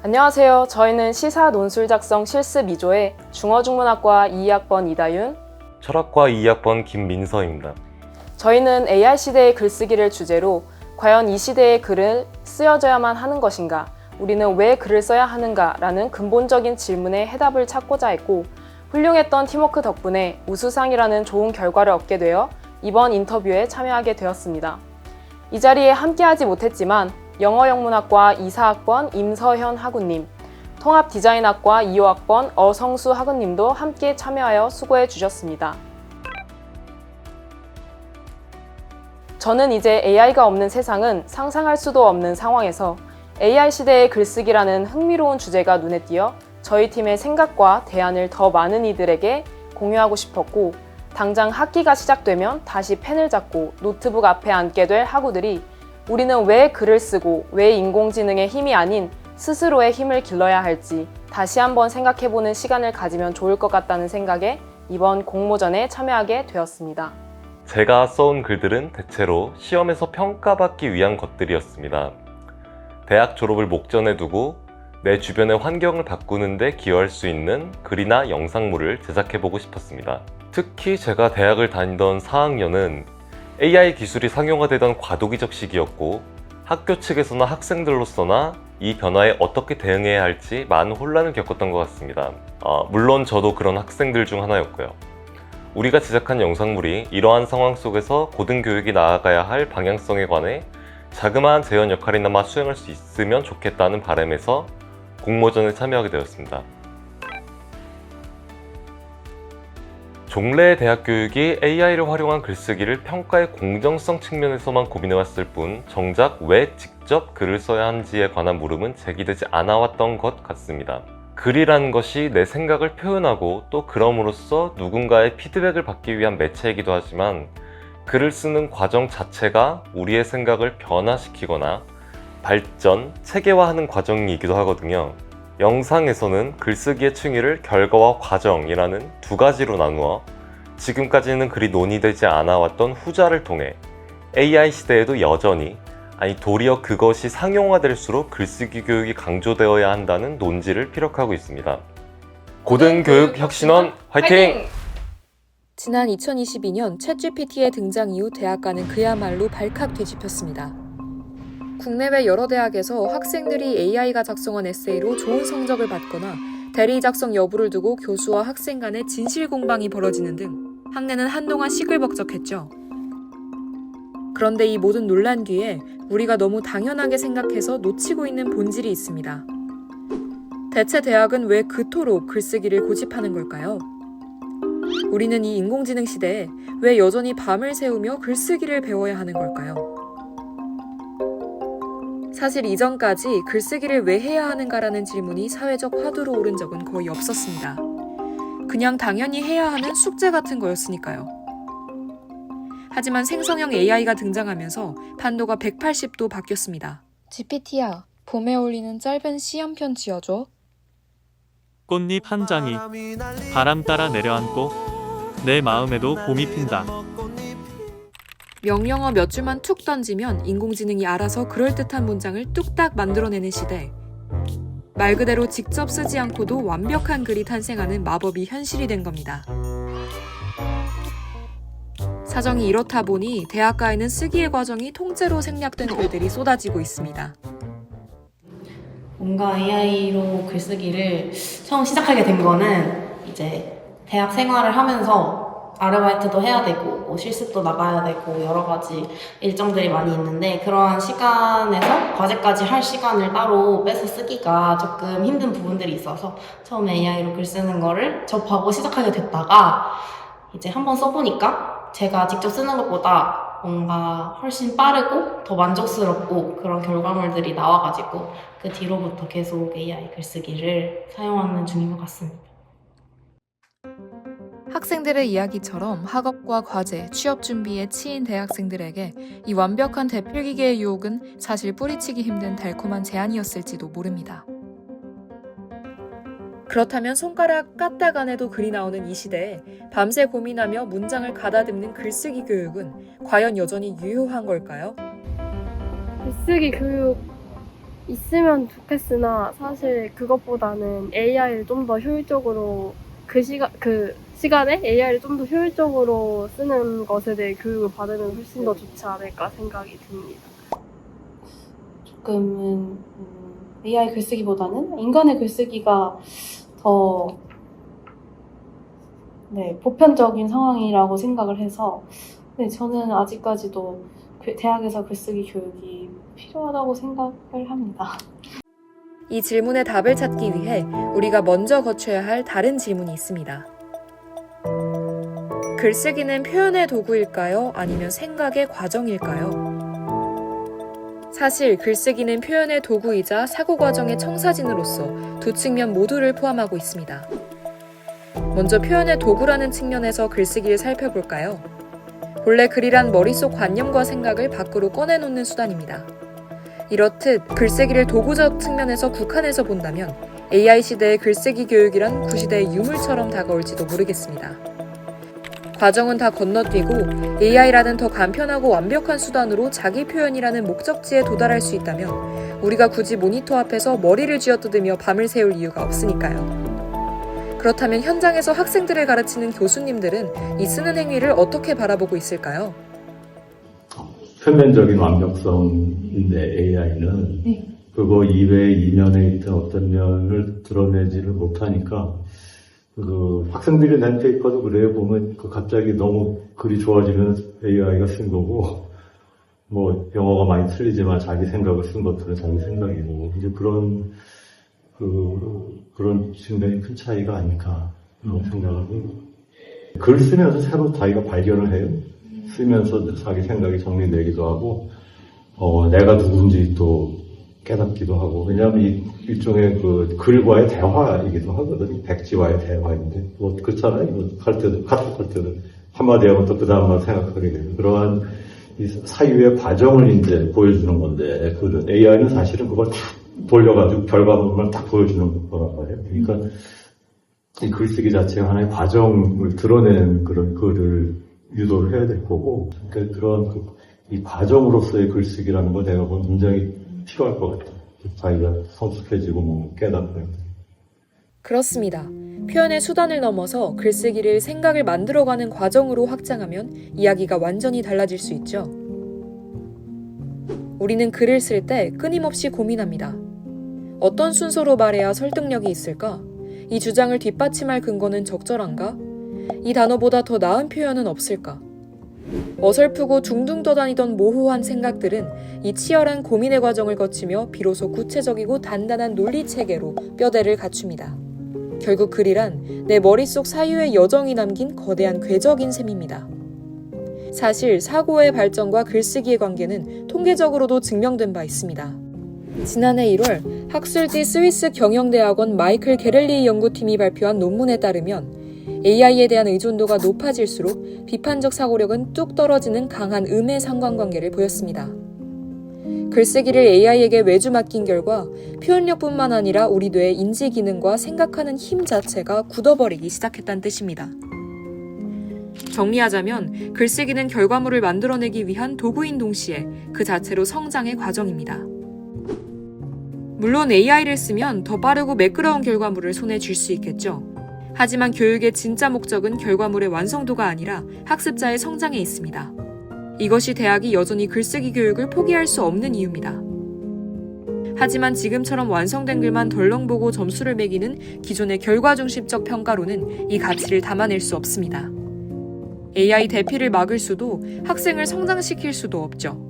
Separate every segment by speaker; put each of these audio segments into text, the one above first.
Speaker 1: 안녕하세요. 저희는 시사 논술 작성 실습 2조의 중어중문학과 2학번 이다윤,
Speaker 2: 철학과 2학번 김민서입니다.
Speaker 1: 저희는 AI 시대의 글쓰기를 주제로 과연 이 시대의 글을 쓰여져야만 하는 것인가, 우리는 왜 글을 써야 하는가 라는 근본적인 질문에 해답을 찾고자 했고, 훌륭했던 팀워크 덕분에 우수상이라는 좋은 결과를 얻게 되어 이번 인터뷰에 참여하게 되었습니다. 이 자리에 함께하지 못했지만 영어영문학과 2사학번 임서현 학우님, 통합디자인학과 2호학번 어성수 학우님도 함께 참여하여 수고해 주셨습니다. 저는 이제 AI가 없는 세상은 상상할 수도 없는 상황에서 AI 시대의 글쓰기라는 흥미로운 주제가 눈에 띄어 저희 팀의 생각과 대안을 더 많은 이들에게 공유하고 싶었고, 당장 학기가 시작되면 다시 펜을 잡고 노트북 앞에 앉게 될 학우들이 우리는 왜 글을 쓰고 왜 인공지능의 힘이 아닌 스스로의 힘을 길러야 할지 다시 한번 생각해보는 시간을 가지면 좋을 것 같다는 생각에 이번 공모전에 참여하게 되었습니다.
Speaker 2: 제가 써온 글들은 대체로 시험에서 평가받기 위한 것들이었습니다. 대학 졸업을 목전에 두고 내 주변의 환경을 바꾸는 데 기여할 수 있는 글이나 영상물을 제작해보고 싶었습니다. 특히 제가 대학을 다니던 4학년은 AI 기술이 상용화되던 과도기적 시기였고, 학교 측에서나 학생들로서나 이 변화에 어떻게 대응해야 할지 많은 혼란을 겪었던 것 같습니다. 물론 저도 그런 학생들 중 하나였고요. 우리가 제작한 영상물이 이러한 상황 속에서 고등교육이 나아가야 할 방향성에 관해 자그마한 재현 역할이나마 수행할 수 있으면 좋겠다는 바람에서 공모전에 참여하게 되었습니다. 종래 대학 교육이 AI를 활용한 글쓰기를 평가의 공정성 측면에서만 고민해왔을 뿐 정작 왜 직접 글을 써야 하는지에 관한 물음은 제기되지 않아왔던 것 같습니다. 글이라는 것이 내 생각을 표현하고 또 그럼으로써 누군가의 피드백을 받기 위한 매체이기도 하지만, 글을 쓰는 과정 자체가 우리의 생각을 변화시키거나 발전, 체계화하는 과정이기도 하거든요. 영상에서는 글쓰기의 층위를 결과와 과정이라는 두 가지로 나누어 지금까지는 그리 논의되지 않아왔던 후자를 통해 AI 시대에도 여전히, 아니 도리어 그것이 상용화될수록 글쓰기 교육이 강조되어야 한다는 논지를 피력하고 있습니다. 고등교육혁신원 화이팅!
Speaker 3: 지난 2022년 챗GPT의 등장 이후 대학가는 그야말로 발칵 뒤집혔습니다. 국내외 여러 대학에서 학생들이 AI가 작성한 에세이로 좋은 성적을 받거나 대리 작성 여부를 두고 교수와 학생 간의 진실 공방이 벌어지는 등 학내는 한동안 시끌벅적했죠. 그런데 이 모든 논란 뒤에 우리가 너무 당연하게 생각해서 놓치고 있는 본질이 있습니다. 대체 대학은 왜 그토록 글쓰기를 고집하는 걸까요? 우리는 이 인공지능 시대에 왜 여전히 밤을 새우며 글쓰기를 배워야 하는 걸까요? 사실 이전까지 글쓰기를 왜 해야 하는가라는 질문이 사회적 화두로 오른 적은 거의 없었습니다. 그냥 당연히 해야 하는 숙제 같은 거였으니까요. 하지만 생성형 AI가 등장하면서 판도가 180도 바뀌었습니다. GPT야, 봄에 어울리는 짧은 시 한 편 지어줘.
Speaker 4: 꽃잎 한 장이 바람 따라 내려앉고 내 마음에도 봄이 핀다.
Speaker 3: 명령어 몇 줄만 툭 던지면 인공지능이 알아서 그럴듯한 문장을 뚝딱 만들어내는 시대. 말 그대로 직접 쓰지 않고도 완벽한 글이 탄생하는 마법이 현실이 된 겁니다. 사정이 이렇다 보니 대학가에는 쓰기의 과정이 통째로 생략된 글들이 쏟아지고 있습니다.
Speaker 5: 뭔가 AI로 글쓰기를 처음 시작하게 된 거는 이제 대학 생활을 하면서 아르바이트도 해야 되고 뭐 실습도 나가야 되고 여러 가지 일정들이 많이 있는데, 그러한 시간에서 과제까지 할 시간을 따로 빼서 쓰기가 조금 힘든 부분들이 있어서 처음에 AI로 글 쓰는 거를 접하고 시작하게 됐다가, 이제 한번 써보니까 제가 직접 쓰는 것보다 뭔가 훨씬 빠르고 더 만족스럽고 그런 결과물들이 나와가지고 그 뒤로부터 계속 AI 글쓰기를 사용하는 중인 것 같습니다.
Speaker 3: 학생들의 이야기처럼 학업과 과제, 취업 준비에 치인 대학생들에게 이 완벽한 대필기계의 유혹은 사실 뿌리치기 힘든 달콤한 제안이었을지도 모릅니다. 그렇다면 손가락 까딱 안 해도 글이 나오는 이 시대에 밤새 고민하며 문장을 가다듬는 글쓰기 교육은 과연 여전히 유효한 걸까요?
Speaker 6: 글쓰기 교육 있으면 좋겠으나 사실 그것보다는 AI를 좀 더 효율적으로 그 시간에 AI를 좀 더 효율적으로 쓰는 것에 대해 교육을 받으면 훨씬 더 좋지 않을까 생각이 듭니다.
Speaker 5: 조금은 AI 글쓰기보다는 인간의 글쓰기가 더 보편적인 상황이라고 생각을 해서 저는 아직까지도 대학에서 글쓰기 교육이 필요하다고 생각을 합니다.
Speaker 3: 이 질문에 답을 찾기 위해 우리가 먼저 거쳐야 할 다른 질문이 있습니다. 글쓰기는 표현의 도구일까요? 아니면 생각의 과정일까요? 사실 글쓰기는 표현의 도구이자 사고 과정의 청사진으로서 두 측면 모두를 포함하고 있습니다. 먼저 표현의 도구라는 측면에서 글쓰기를 살펴볼까요? 본래 글이란 머릿속 관념과 생각을 밖으로 꺼내놓는 수단입니다. 이렇듯 글쓰기를 도구적 측면에서 국한해서 본다면 AI 시대의 글쓰기 교육이란 구시대의 유물처럼 다가올지도 모르겠습니다. 과정은 다 건너뛰고 AI라는 더 간편하고 완벽한 수단으로 자기 표현이라는 목적지에 도달할 수 있다면 우리가 굳이 모니터 앞에서 머리를 쥐어뜯으며 밤을 새울 이유가 없으니까요. 그렇다면 현장에서 학생들을 가르치는 교수님들은 이 쓰는 행위를 어떻게 바라보고 있을까요?
Speaker 7: 표면적인 완벽성인데 AI는 그거 이외의 이면에 있던 어떤 면을 드러내지를 못하니까 학생들이 낸 페이퍼도 그래요. 보면 갑자기 너무 글이 좋아지면 AI가 쓴 거고 뭐 영어가 많이 틀리지만 자기 생각을 쓴 것들은 자기 생각이고 이제 그런 측면이 큰 차이가 아닐까 생각하고 글 쓰면서 새로 자기가 발견을 해요. 쓰면서 자기 생각이 정리되기도 하고 내가 누군지 또 깨닫기도 하고 왜냐하면 일종의 글과의 대화이기도 하거든. 백지와의 대화인데 뭐 그렇잖아요. 이거 카톡할 때도 한마디 하면 또 그 다음만 생각하게 되고 그러한 이 사유의 과정을 이제 보여주는 건데 AI는 사실은 그걸 다 돌려가지고 결과물만 딱 보여주는 거란 말이에요. 그러니까 이 글쓰기 자체가 하나의 과정을 드러내는 그런 글을 유도를 해야 될 거고 그러니까 그런 이 과정으로서의 글쓰기라는 거 내가 보면 굉장히 필요할 것 같아요. 자기가 성숙해지고 뭐 깨닫고.
Speaker 3: 그렇습니다. 표현의 수단을 넘어서 글쓰기를 생각을 만들어가는 과정으로 확장하면 이야기가 완전히 달라질 수 있죠. 우리는 글을 쓸 때 끊임없이 고민합니다. 어떤 순서로 말해야 설득력이 있을까? 이 주장을 뒷받침할 근거는 적절한가? 이 단어보다 더 나은 표현은 없을까? 어설프고 둥둥 떠다니던 모호한 생각들은 이 치열한 고민의 과정을 거치며 비로소 구체적이고 단단한 논리체계로 뼈대를 갖춥니다. 결국 글이란 내 머릿속 사유의 여정이 남긴 거대한 궤적인 셈입니다. 사실 사고의 발전과 글쓰기의 관계는 통계적으로도 증명된 바 있습니다. 지난해 1월 학술지 스위스 경영대학원 마이클 게렐리 연구팀이 발표한 논문에 따르면 AI에 대한 의존도가 높아질수록 비판적 사고력은 뚝 떨어지는 강한 음의 상관관계를 보였습니다. 글쓰기를 AI에게 외주 맡긴 결과 표현력뿐만 아니라 우리 뇌의 인지 기능과 생각하는 힘 자체가 굳어버리기 시작했다는 뜻입니다. 정리하자면 글쓰기는 결과물을 만들어내기 위한 도구인 동시에 그 자체로 성장의 과정입니다. 물론 AI를 쓰면 더 빠르고 매끄러운 결과물을 손에 쥘 수 있겠죠. 하지만 교육의 진짜 목적은 결과물의 완성도가 아니라 학습자의 성장에 있습니다. 이것이 대학이 여전히 글쓰기 교육을 포기할 수 없는 이유입니다. 하지만 지금처럼 완성된 글만 덜렁 보고 점수를 매기는 기존의 결과 중심적 평가로는 이 가치를 담아낼 수 없습니다. AI 대피를 막을 수도 학생을 성장시킬 수도 없죠.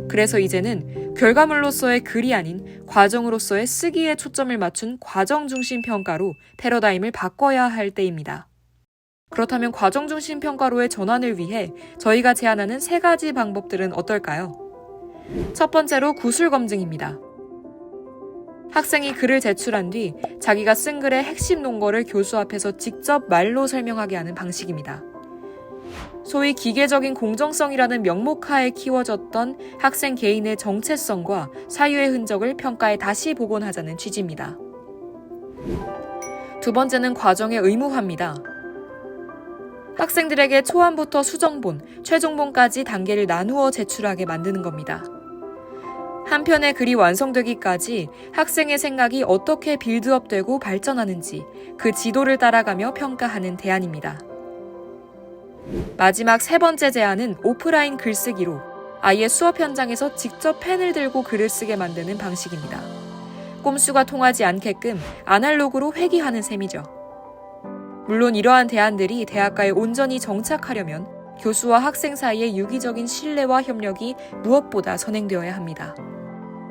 Speaker 3: 그래서 이제는 결과물로서의 글이 아닌 과정으로서의 쓰기에 초점을 맞춘 과정 중심 평가로 패러다임을 바꿔야 할 때입니다. 그렇다면 과정 중심 평가로의 전환을 위해 저희가 제안하는 3가지 방법들은 어떨까요? 첫 번째로 구술 검증입니다. 학생이 글을 제출한 뒤 자기가 쓴 글의 핵심 논거를 교수 앞에서 직접 말로 설명하게 하는 방식입니다. 소위 기계적인 공정성이라는 명목하에 키워졌던 학생 개인의 정체성과 사유의 흔적을 평가에 다시 복원하자는 취지입니다. 두 번째는 과정의 의무화입니다. 학생들에게 초안부터 수정본, 최종본까지 단계를 나누어 제출하게 만드는 겁니다. 한 편의 글이 완성되기까지 학생의 생각이 어떻게 빌드업되고 발전하는지 그 지도를 따라가며 평가하는 대안입니다. 마지막 세 번째 제안은 오프라인 글쓰기로 아예 수업 현장에서 직접 펜을 들고 글을 쓰게 만드는 방식입니다. 꼼수가 통하지 않게끔 아날로그로 회귀하는 셈이죠. 물론 이러한 대안들이 대학가에 온전히 정착하려면 교수와 학생 사이의 유기적인 신뢰와 협력이 무엇보다 선행되어야 합니다.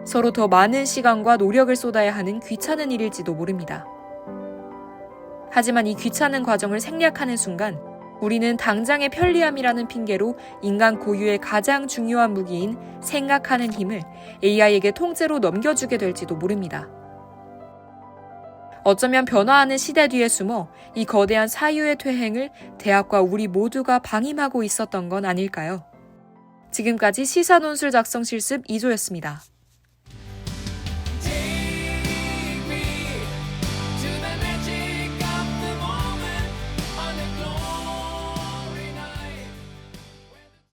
Speaker 3: 서로 더 많은 시간과 노력을 쏟아야 하는 귀찮은 일일지도 모릅니다. 하지만 이 귀찮은 과정을 생략하는 순간 우리는 당장의 편리함이라는 핑계로 인간 고유의 가장 중요한 무기인 생각하는 힘을 AI에게 통째로 넘겨주게 될지도 모릅니다. 어쩌면 변화하는 시대 뒤에 숨어 이 거대한 사유의 퇴행을 대학과 우리 모두가 방임하고 있었던 건 아닐까요? 지금까지 시사논술 작성 실습 2조였습니다.